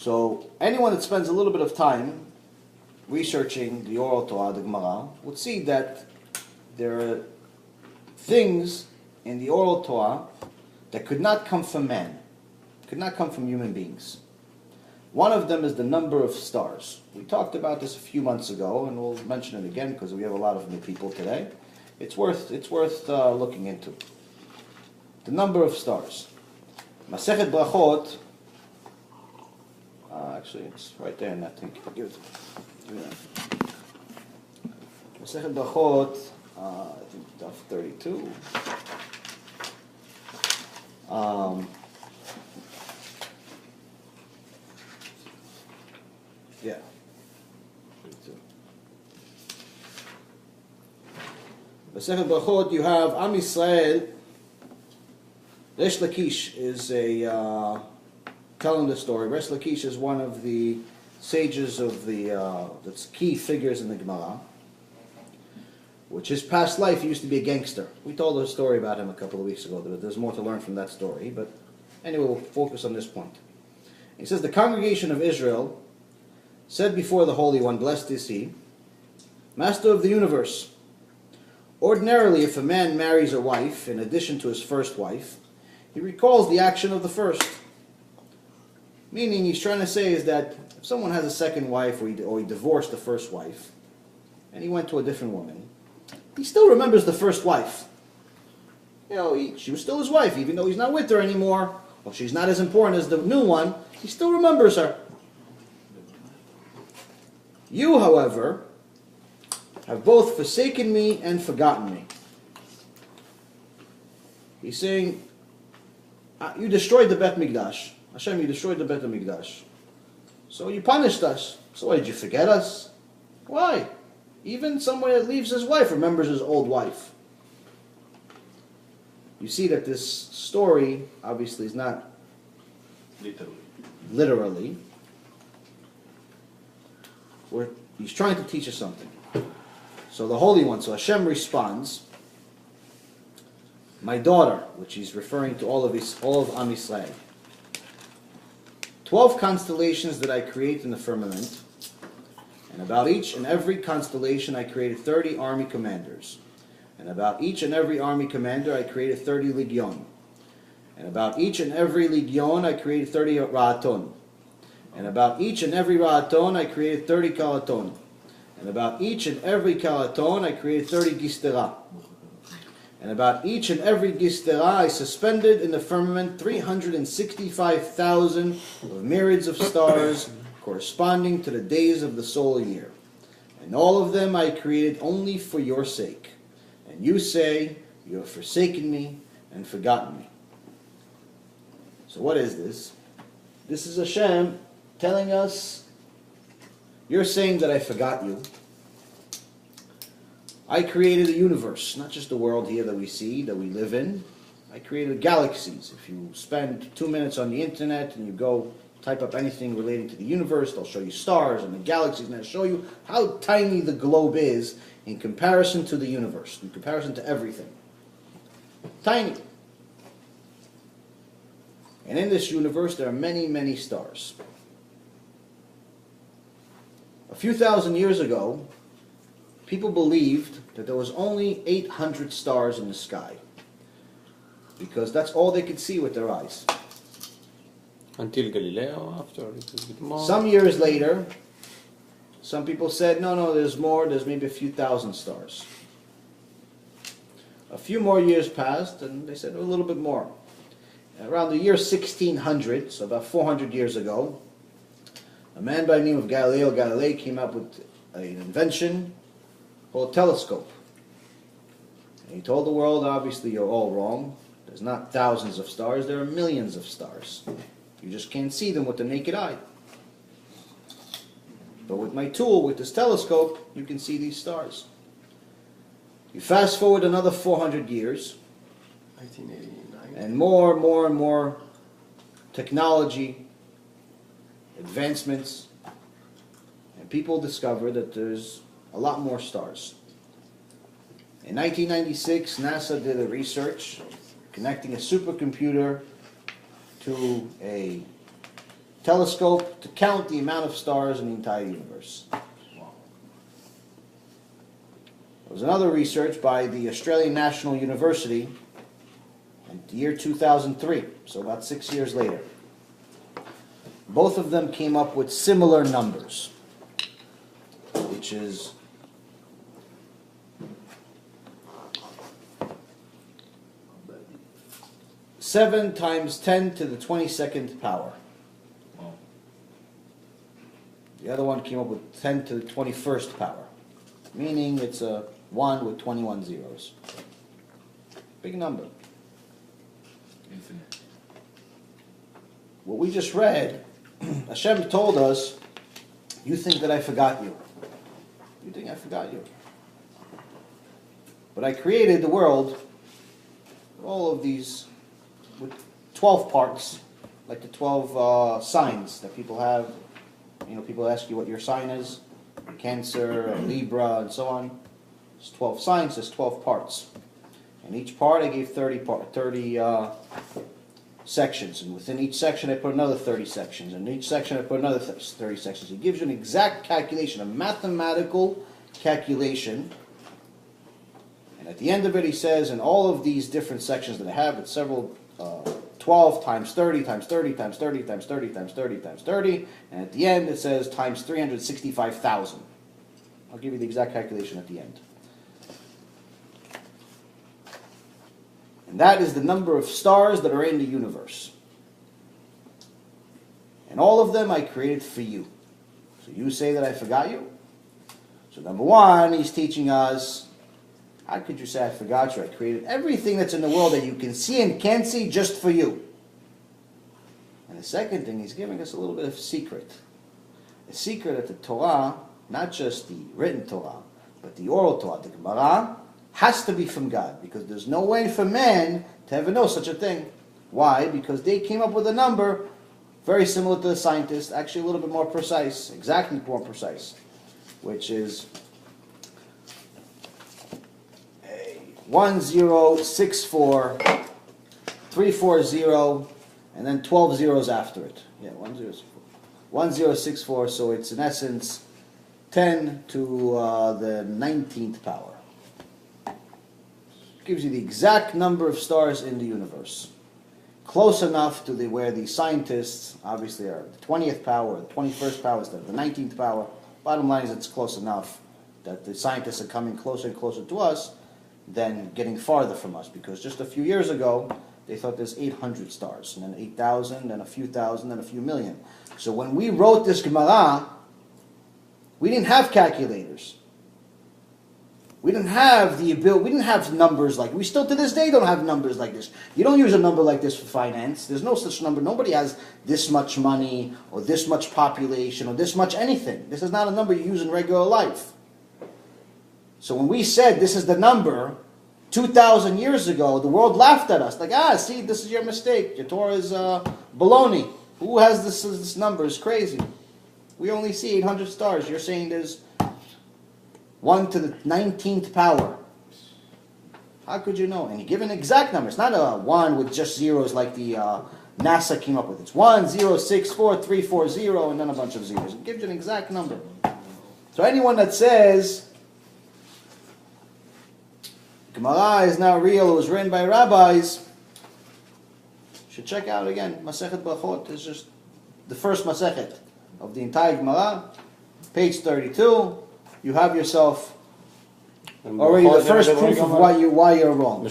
So anyone that spends a little bit of time researching the oral Torah, the Gemara, would see that there are things in the oral Torah that could not come from man, could not come from human beings. One of them is the number of stars. We talked about this a few months ago, and we'll mention it again because we have a lot of new people today. It's worth looking into. The number of stars. Masechet Brachot. Actually, it's right there in that thing. Give it to me. Masechet Brachot. I think daf 32. Yeah. 32. Masechet Brachot, you have Am Yisrael. Resh Lakish is telling the story. Resh Lakish is one of the sages of that's key figures in the Gemara, which his past life he used to be a gangster. We told a story about him a couple of weeks ago. There's more to learn from that story, but anyway, we'll focus on this point. He says, the congregation of Israel said before the Holy One, blessed is he, Master of the universe, ordinarily if a man marries a wife in addition to his first wife, he recalls the action of the first. Meaning he's trying to say is that if someone has a second wife or he divorced the first wife and he went to a different woman, he still remembers the first wife. You know, she was still his wife, even though he's not with her anymore, or she's not as important as the new one, he still remembers her. You, however, have both forsaken me and forgotten me. He's saying, you destroyed the Bet Mikdash. Hashem, you destroyed the Bet Mikdash. So you punished us. So why, did you forget us? Why? Even someone that leaves his wife remembers his old wife. You see that this story obviously is not literally. He's trying to teach us something. So the Holy One, so Hashem responds, my daughter, which he's referring to all of Am Yisrael. 12 constellations that I create in the firmament, and about each and every constellation I created 30 army commanders. And about each and every army commander I created 30 legion. And about each and every legion I created 30 ra'aton. And about each and every ra'aton I created 30 kalaton. And about each and every kalaton I created 30 gistera. And about each and every gistera I suspended in the firmament 365,000 of myriads of stars corresponding to the days of the solar year. And all of them I created only for your sake. And you say, you have forsaken me and forgotten me. So what is this? This is Hashem telling us, you're saying that I forgot you. I created a universe, not just the world here that we see, that we live in. I created galaxies. If you spend 2 minutes on the internet and you go type up anything relating to the universe, they'll show you stars and the galaxies, and they'll show you how tiny the globe is in comparison to the universe, in comparison to everything. Tiny. And in this universe, there are many, many stars. A few thousand years ago, people believed that there was only 800 stars in the sky, because that's all they could see with their eyes. Until Galileo, after a little bit more. Some years later, some people said, no, there's more, there's maybe a few thousand stars. A few more years passed, and they said a little bit more. Around the year 1600, so about 400 years ago, a man by the name of Galileo Galilei came up with an invention called a telescope. And he told the world, obviously you're all wrong. There's not thousands of stars, there are millions of stars. You just can't see them with the naked eye. But with my tool, with this telescope, you can see these stars. You fast forward another 400 years, 1989. and more technology, advancements, and people discover that there's a lot more stars. In 1996, NASA did a research connecting a supercomputer to a telescope to count the amount of stars in the entire universe. There was another research by the Australian National University in the year 2003, so about 6 years later. Both of them came up with similar numbers, which is 7 times 10 to the 22nd power. The other one came up with 10 to the 21st power, meaning it's a 1 with 21 zeros. Big number. Infinite. What we just read, Hashem told us, you think that I forgot you. You think I forgot you. But I created the world, all of these, with 12 parts, like the 12 signs that people have. You know, people ask you what your sign is, Cancer, Libra, and so on. There's 12 signs, there's 12 parts. And each part I gave 30 sections, and within each section I put another 30 sections, and in each section I put another 30 sections. It gives you an exact calculation, a mathematical calculation. And at the end of it he says, in all of these different sections that I have, it's several 12 times 30 times 30 times 30 times 30 times 30 times 30, and at the end it says times 365,000. I'll give you the exact calculation at the end. And that is the number of stars that are in the universe. And all of them I created for you. So you say that I forgot you? So number one, he's teaching us, how could you say I forgot you? I created everything that's in the world that you can see and can't see just for you. And the second thing, he's giving us a little bit of secret. A secret that the Torah, not just the written Torah, but the oral Torah, the Gemara, has to be from God, because there's no way for man to ever know such a thing. Why? Because they came up with a number very similar to the scientists, actually a little bit more precise, exactly more precise, which is 1064,340, and then 12 zeros after it. Yeah, 1064, so it's in essence 10 to the 19th power. Gives you the exact number of stars in the universe. Close enough to where the scientists obviously are the 20th power, the 21st power instead of the 19th power. Bottom line is it's close enough that the scientists are coming closer and closer to us than getting farther from us, because just a few years ago they thought there's 800 stars, and then 8,000, then a few thousand, then a few million. So when we wrote this Gemara, we didn't have calculators. We didn't have the ability, we didn't have numbers like, we still to this day don't have numbers like this. You don't use a number like this for finance. There's no such number. Nobody has this much money, or this much population, or this much anything. This is not a number you use in regular life. So when we said this is the number, 2,000 years ago, the world laughed at us. Like, see, this is your mistake. Your Torah is baloney. Who has this number? It's crazy. We only see 800 stars. You're saying there's 1 to the 19th power. How could you know? And you give an exact number. It's not a 1 with just zeros like the NASA came up with. It's 1064340 and then a bunch of zeros. It gives you an exact number. So anyone that says Gemara is not real, it was written by rabbis, should check out again Masechet Brachot. It's just the first Masechet of the entire Gemara, page 32. You have yourself already the first proof of why you're wrong.